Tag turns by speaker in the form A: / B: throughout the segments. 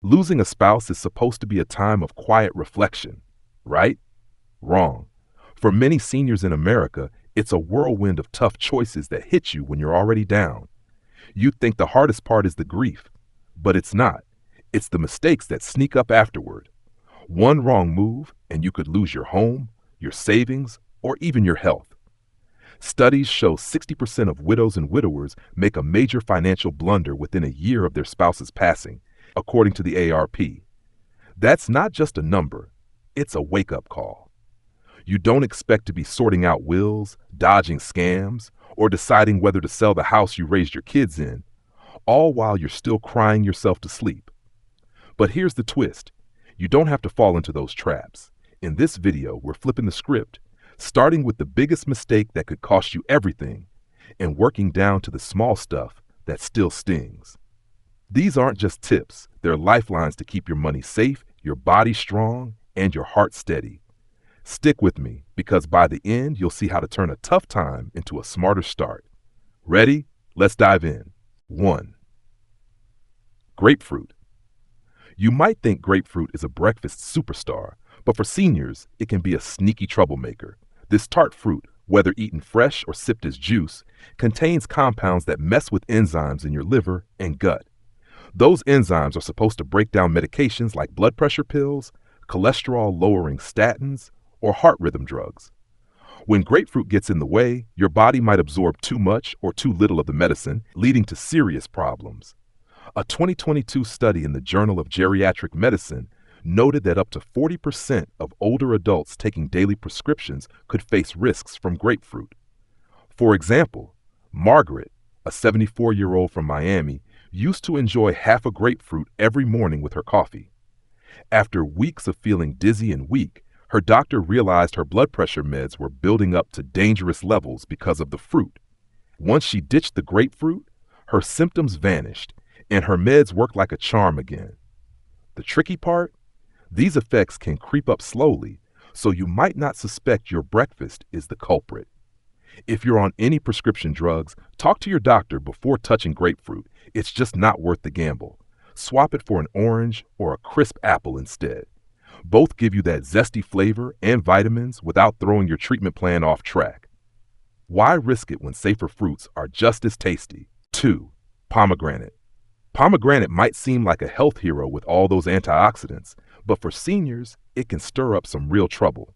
A: Losing a spouse is supposed to be a time of quiet reflection, right? Wrong. For many seniors in America, it's a whirlwind of tough choices that hit you when you're already down. You think the hardest part is the grief, but it's not. It's the mistakes that sneak up afterward. One wrong move, and you could lose your home, your savings, or even your health. Studies show 60% of widows and widowers make a major financial blunder within a year of their spouse's passing, according to the AARP. That's not just a number, it's a wake-up call. You don't expect to be sorting out wills, dodging scams, or deciding whether to sell the house you raised your kids in, all while you're still crying yourself to sleep. But here's the twist. You don't have to fall into those traps. In this video, we're flipping the script, starting with the biggest mistake that could cost you everything, and working down to the small stuff that still stings. These aren't just tips, they're lifelines to keep your money safe, your body strong, and your heart steady. Stick with me, because by the end, you'll see how to turn a tough time into a smarter start. Ready? Let's dive in. 1. Grapefruit. You might think grapefruit is a breakfast superstar, but for seniors, it can be a sneaky troublemaker. This tart fruit, whether eaten fresh or sipped as juice, contains compounds that mess with enzymes in your liver and gut. Those enzymes are supposed to break down medications like blood pressure pills, cholesterol-lowering statins, or heart rhythm drugs. When grapefruit gets in the way, your body might absorb too much or too little of the medicine, leading to serious problems. A 2022 study in the Journal of Geriatric Medicine noted that up to 40% of older adults taking daily prescriptions could face risks from grapefruit. For example, Margaret, a 74-year-old from Miami, used to enjoy half a grapefruit every morning with her coffee. After weeks of feeling dizzy and weak, her doctor realized her blood pressure meds were building up to dangerous levels because of the fruit. Once she ditched the grapefruit, her symptoms vanished, and her meds worked like a charm again. The tricky part? These effects can creep up slowly, so you might not suspect your breakfast is the culprit. If you're on any prescription drugs, talk to your doctor before touching grapefruit. It's just not worth the gamble. Swap it for an orange or a crisp apple instead. Both give you that zesty flavor and vitamins without throwing your treatment plan off track. Why risk it when safer fruits are just as tasty? 2. Pomegranate. Pomegranate might seem like a health hero with all those antioxidants, but for seniors, it can stir up some real trouble.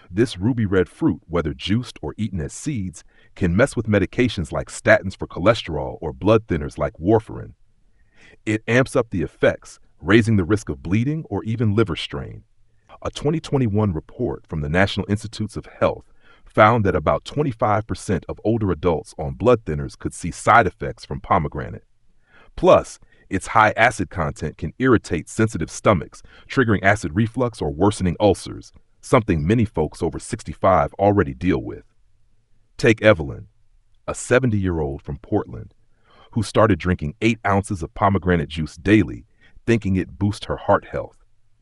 A: This ruby red fruit, whether juiced or eaten as seeds, can mess with medications like statins for cholesterol or blood thinners like warfarin. It amps up the effects, raising the risk of bleeding or even liver strain. A 2021 report from the National Institutes of Health found that about 25% of older adults on blood thinners could see side effects from pomegranate. Plus, its high acid content can irritate sensitive stomachs, triggering acid reflux or worsening ulcers, something many folks over 65 already deal with. Take Evelyn, a 70-year-old from Portland, who started drinking 8 ounces of pomegranate juice daily, thinking it boosted her heart health.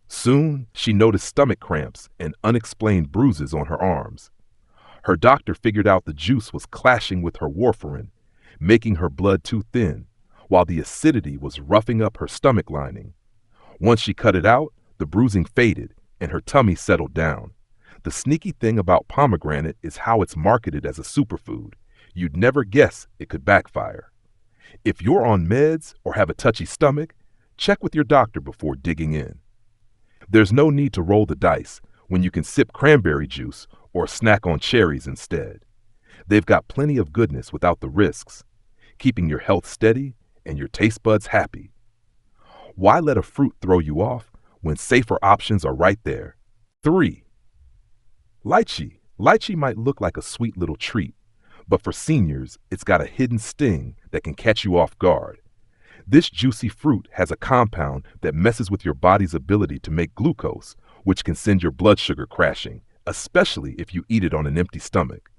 A: Soon, she noticed stomach cramps and unexplained bruises on her arms. Her doctor figured out the juice was clashing with her warfarin, making her blood too thin, while the acidity was roughing up her stomach lining. Once she cut it out, the bruising faded and her tummy settled down. The sneaky thing about pomegranate is how it's marketed as a superfood. You'd never guess it could backfire. If you're on meds or have a touchy stomach, check with your doctor before digging in. There's no need to roll the dice when you can sip cranberry juice or snack on cherries instead. They've got plenty of goodness without the risks, keeping your health steady and your taste buds happy. Why let a fruit throw you off when safer options are right there? 3. Lychee. Lychee might look like a sweet little treat, but for seniors, it's got a hidden sting that can catch you off guard. This juicy fruit has a compound that messes with your body's ability to make glucose, which can send your blood sugar crashing, especially if you eat it on an empty stomach.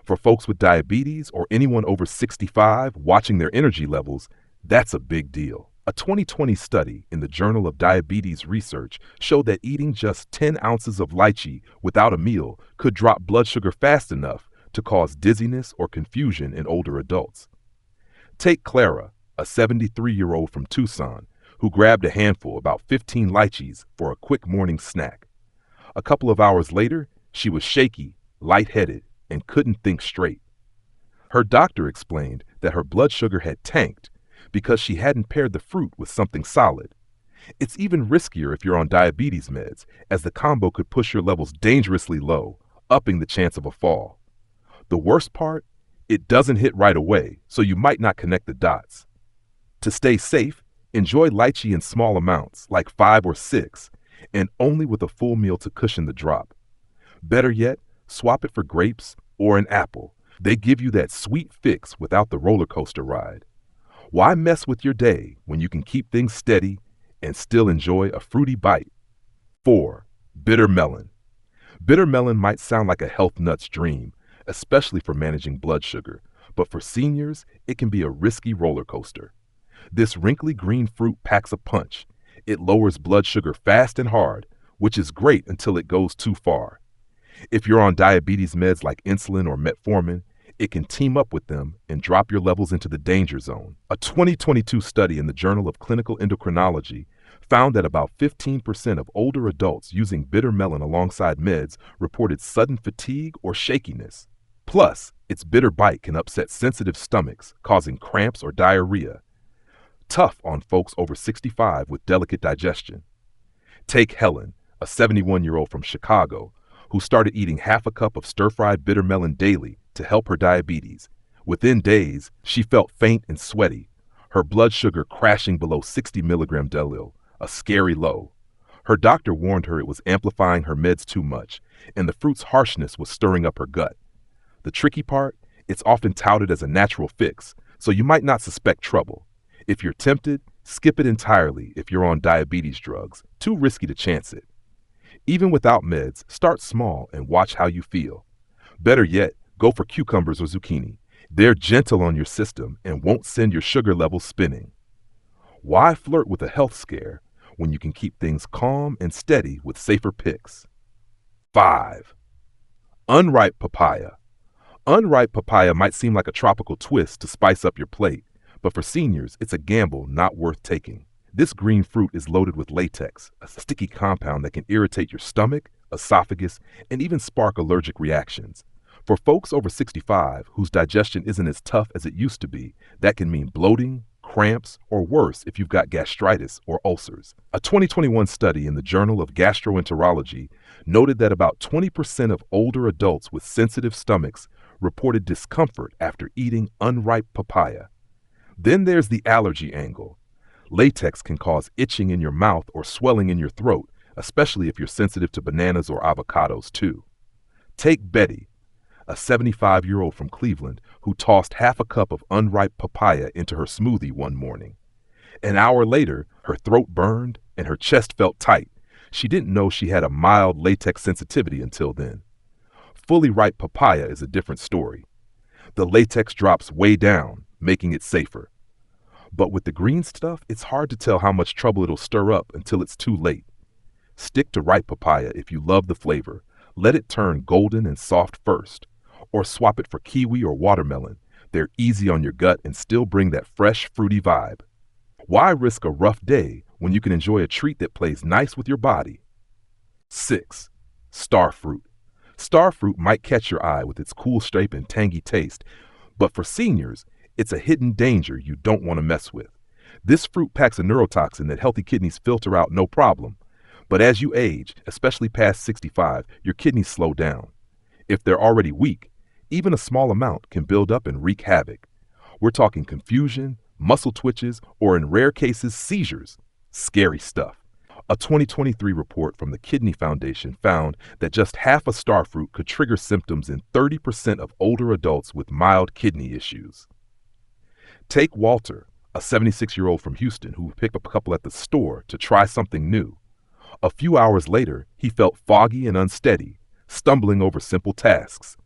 A: For folks with diabetes or anyone over 65 watching their energy levels, that's a big deal. A 2020 study in the Journal of Diabetes Research showed that eating just 10 ounces of lychee without a meal could drop blood sugar fast enough to cause dizziness or confusion in older adults. Take Clara, a 73-year-old from Tucson, who grabbed a handful, about 15 lychees, for a quick morning snack. A couple of hours later, she was shaky, lightheaded, and couldn't think straight. Her doctor explained that her blood sugar had tanked because she hadn't paired the fruit with something solid. It's even riskier if you're on diabetes meds, as the combo could push your levels dangerously low, upping the chance of a fall. The worst part? It doesn't hit right away, so you might not connect the dots. To stay safe, enjoy lychee in small amounts, like 5 or 6, and only with a full meal to cushion the drop. Better yet, swap it for grapes or an apple. They give you that sweet fix without the roller coaster ride. Why mess with your day when you can keep things steady and still enjoy a fruity bite? 4. Bitter melon. Bitter melon might sound like a health nut's dream, especially for managing blood sugar, but for seniors, it can be a risky roller coaster. This wrinkly green fruit packs a punch. It lowers blood sugar fast and hard, which is great until it goes too far. If you're on diabetes meds like insulin or metformin, it can team up with them and drop your levels into the danger zone. A 2022 study in the Journal of Clinical Endocrinology found that about 15% of older adults using bitter melon alongside meds reported sudden fatigue or shakiness. Plus, its bitter bite can upset sensitive stomachs, causing cramps or diarrhea. Tough on folks over 65 with delicate digestion. Take Helen, a 71-year-old from Chicago, who started eating half a cup of stir-fried bitter melon daily to help her diabetes. Within days, she felt faint and sweaty, her blood sugar crashing below 60 milligram delil, a scary low. Her doctor warned her it was amplifying her meds too much, and the fruit's harshness was stirring up her gut. The tricky part? It's often touted as a natural fix, so you might not suspect trouble. If you're tempted, skip it entirely if you're on diabetes drugs. Too risky to chance it. Even without meds, start small and watch how you feel. Better yet, go for cucumbers or zucchini. They're gentle on your system and won't send your sugar levels spinning. Why flirt with a health scare when you can keep things calm and steady with safer picks? 5. Unripe papaya. Unripe papaya might seem like a tropical twist to spice up your plate, but for seniors, it's a gamble not worth taking. This green fruit is loaded with latex, a sticky compound that can irritate your stomach, esophagus, and even spark allergic reactions. For folks over 65 whose digestion isn't as tough as it used to be, that can mean bloating, cramps, or worse if you've got gastritis or ulcers. A 2021 study in the Journal of Gastroenterology noted that about 20% of older adults with sensitive stomachs reported discomfort after eating unripe papaya. Then there's the allergy angle. Latex can cause itching in your mouth or swelling in your throat, especially if you're sensitive to bananas or avocados too. Take Betty, a 75-year-old from Cleveland who tossed half a cup of unripe papaya into her smoothie one morning. An hour later, her throat burned and her chest felt tight. She didn't know she had a mild latex sensitivity until then. Fully ripe papaya is a different story. The latex drops way down, making it safer. But with the green stuff, it's hard to tell how much trouble it'll stir up until it's too late. Stick to ripe papaya if you love the flavor. Let it turn golden and soft first. Or swap it for kiwi or watermelon. They're easy on your gut and still bring that fresh, fruity vibe. Why risk a rough day when you can enjoy a treat that plays nice with your body? 6. Starfruit. Starfruit might catch your eye with its cool shape and tangy taste, but for seniors, it's a hidden danger you don't want to mess with. This fruit packs a neurotoxin that healthy kidneys filter out no problem. But as you age, especially past 65, your kidneys slow down. If they're already weak, even a small amount can build up and wreak havoc. We're talking confusion, muscle twitches, or in rare cases, seizures. Scary stuff. A 2023 report from the Kidney Foundation found that just half a starfruit could trigger symptoms in 30% of older adults with mild kidney issues. Take Walter, a 76-year-old from Houston who picked up a couple at the store to try something new. A few hours later, he felt foggy and unsteady, stumbling over simple tasks.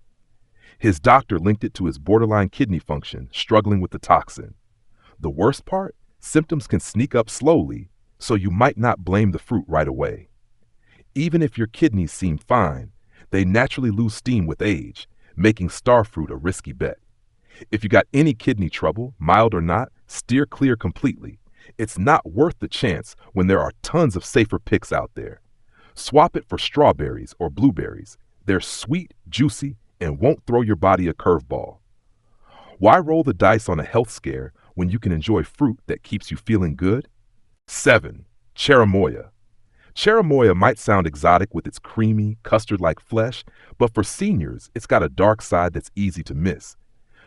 A: His doctor linked it to his borderline kidney function, struggling with the toxin. The worst part? Symptoms can sneak up slowly, so you might not blame the fruit right away. Even if your kidneys seem fine, they naturally lose steam with age, making starfruit a risky bet. If you got any kidney trouble, mild or not, steer clear completely. It's not worth the chance when there are tons of safer picks out there. Swap it for strawberries or blueberries. They're sweet, juicy, and won't throw your body a curveball. Why roll the dice on a health scare when you can enjoy fruit that keeps you feeling good? 7. Cherimoya. Cherimoya might sound exotic with its creamy, custard-like flesh, but for seniors, it's got a dark side that's easy to miss.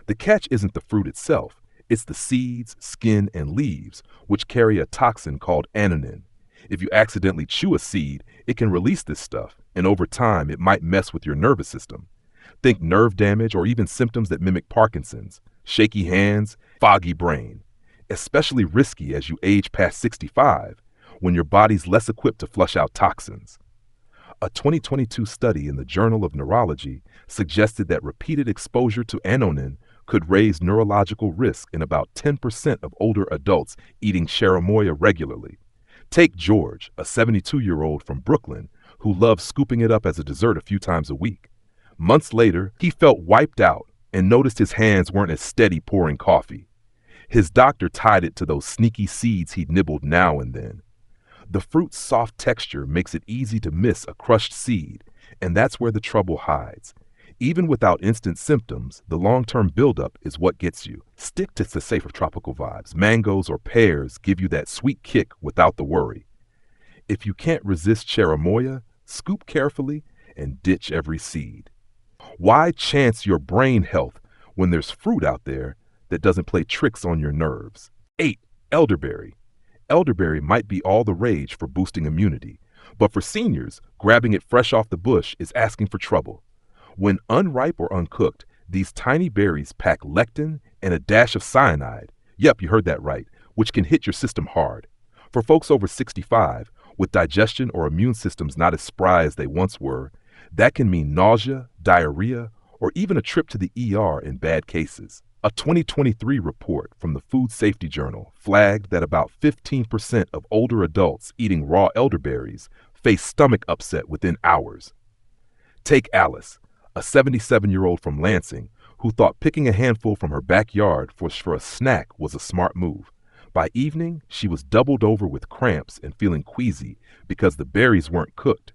A: The catch isn't the fruit itself, it's the seeds, skin, and leaves, which carry a toxin called anonin. If you accidentally chew a seed, it can release this stuff, and over time, it might mess with your nervous system. Think nerve damage or even symptoms that mimic Parkinson's, shaky hands, foggy brain. Especially risky as you age past 65, when your body's less equipped to flush out toxins. A 2022 study in the Journal of Neurology suggested that repeated exposure to anonin could raise neurological risk in about 10% of older adults eating cherimoya regularly. Take George, a 72-year-old from Brooklyn, who loves scooping it up as a dessert a few times a week. Months later, he felt wiped out and noticed his hands weren't as steady pouring coffee. His doctor tied it to those sneaky seeds he'd nibbled now and then. The fruit's soft texture makes it easy to miss a crushed seed, and that's where the trouble hides. Even without instant symptoms, the long-term buildup is what gets you. Stick to the safer tropical vibes. Mangoes or pears give you that sweet kick without the worry. If you can't resist cherimoya, scoop carefully and ditch every seed. Why chance your brain health when there's fruit out there that doesn't play tricks on your nerves? 8. Elderberry. Elderberry might be all the rage for boosting immunity, but for seniors, grabbing it fresh off the bush is asking for trouble. When unripe or uncooked, these tiny berries pack lectin and a dash of cyanide. Yep, you heard that right, which can hit your system hard. For folks over 65, with digestion or immune systems not as spry as they once were, that can mean nausea, diarrhea, or even a trip to the ER in bad cases. A 2023 report from the Food Safety Journal flagged that about 15% of older adults eating raw elderberries face stomach upset within hours. Take Alice, a 77-year-old from Lansing, who thought picking a handful from her backyard for a snack was a smart move. By evening, she was doubled over with cramps and feeling queasy because the berries weren't cooked.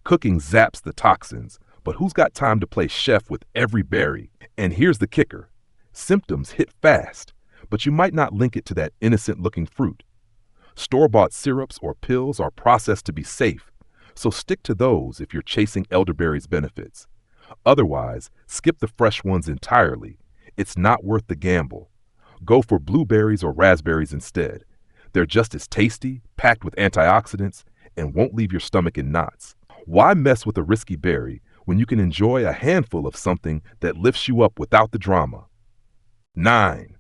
A: Cooking zaps the toxins, but who's got time to play chef with every berry? And here's the kicker. Symptoms hit fast, but you might not link it to that innocent-looking fruit. Store-bought syrups or pills are processed to be safe, so stick to those if you're chasing elderberry's benefits. Otherwise, skip the fresh ones entirely. It's not worth the gamble. Go for blueberries or raspberries instead. They're just as tasty, packed with antioxidants, and won't leave your stomach in knots. Why mess with a risky berry when you can enjoy a handful of something that lifts you up without the drama? 9.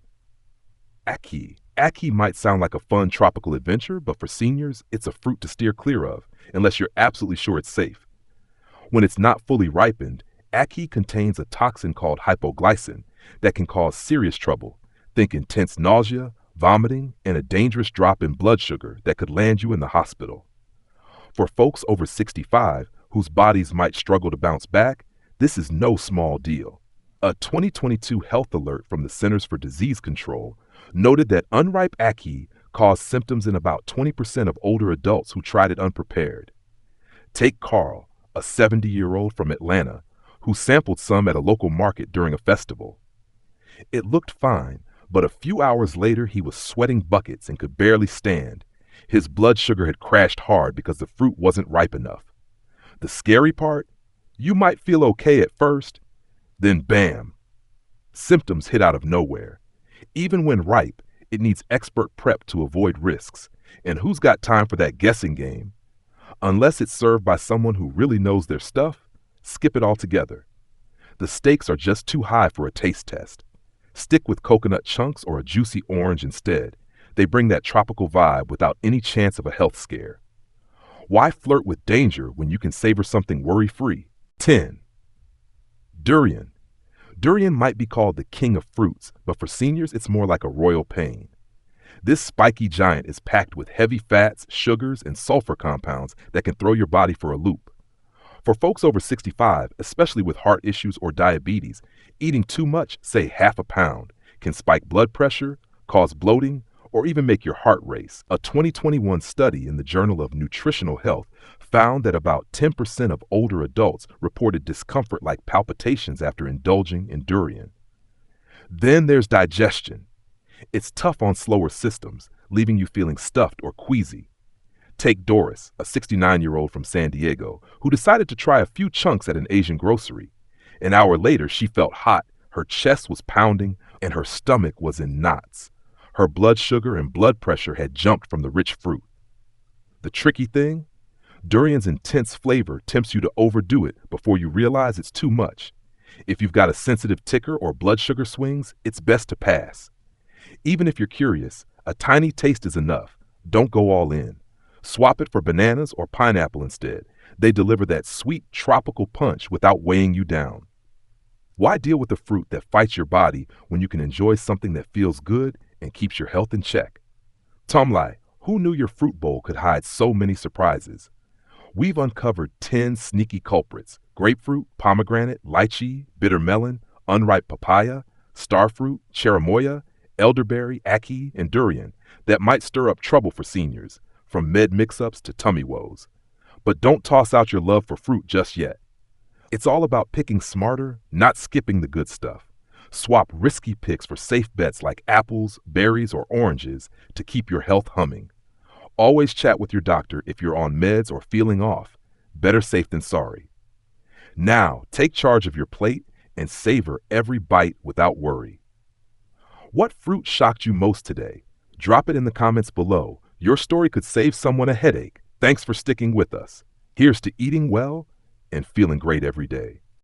A: Ackee. Ackee might sound like a fun tropical adventure, but for seniors, it's a fruit to steer clear of, unless you're absolutely sure it's safe. When it's not fully ripened, ackee contains a toxin called hypoglycin that can cause serious trouble. Think intense nausea, vomiting, and a dangerous drop in blood sugar that could land you in the hospital. For folks over 65 whose bodies might struggle to bounce back, this is no small deal. A 2022 health alert from the Centers for Disease Control noted that unripe ackee caused symptoms in about 20% of older adults who tried it unprepared. Take Carl, a 70-year-old from Atlanta, who sampled some at a local market during a festival. It looked fine, but a few hours later he was sweating buckets and could barely stand. His blood sugar had crashed hard because the fruit wasn't ripe enough. The scary part? You might feel okay at first, then bam! Symptoms hit out of nowhere. Even when ripe, it needs expert prep to avoid risks. And who's got time for that guessing game? Unless it's served by someone who really knows their stuff, skip it altogether. The stakes are just too high for a taste test. Stick with coconut chunks or a juicy orange instead. They bring that tropical vibe without any chance of a health scare. Why flirt with danger when you can savor something worry-free? 10. Durian. Durian might be called the king of fruits, but for seniors it's more like a royal pain. This spiky giant is packed with heavy fats, sugars, and sulfur compounds that can throw your body for a loop. For folks over 65, especially with heart issues or diabetes, eating too much, say half a pound, can spike blood pressure, cause bloating, or even make your heart race. A 2021 study in the Journal of Nutritional Health found that about 10% of older adults reported discomfort like palpitations after indulging in durian. Then there's digestion. It's tough on slower systems, leaving you feeling stuffed or queasy. Take Doris, a 69-year-old from San Diego, who decided to try a few chunks at an Asian grocery. An hour later, she felt hot, her chest was pounding, and her stomach was in knots. Her blood sugar and blood pressure had jumped from the rich fruit. The tricky thing? Durian's intense flavor tempts you to overdo it before you realize it's too much. If you've got a sensitive ticker or blood sugar swings, it's best to pass. Even if you're curious, a tiny taste is enough. Don't go all in. Swap it for bananas or pineapple instead. They deliver that sweet tropical punch without weighing you down. Why deal with a fruit that fights your body when you can enjoy something that feels good and keeps your health in check? Tomlai, who knew your fruit bowl could hide so many surprises? We've uncovered 10 sneaky culprits: grapefruit, pomegranate, lychee, bitter melon, unripe papaya, starfruit, cherimoya, elderberry, ackee, and durian that might stir up trouble for seniors, from med mix-ups to tummy woes. But don't toss out your love for fruit just yet. It's all about picking smarter, not skipping the good stuff. Swap risky picks for safe bets like apples, berries, or oranges to keep your health humming. Always chat with your doctor if you're on meds or feeling off. Better safe than sorry. Now, take charge of your plate and savor every bite without worry. What fruit shocked you most today? Drop it in the comments below. Your story could save someone a headache. Thanks for sticking with us. Here's to eating well and feeling great every day.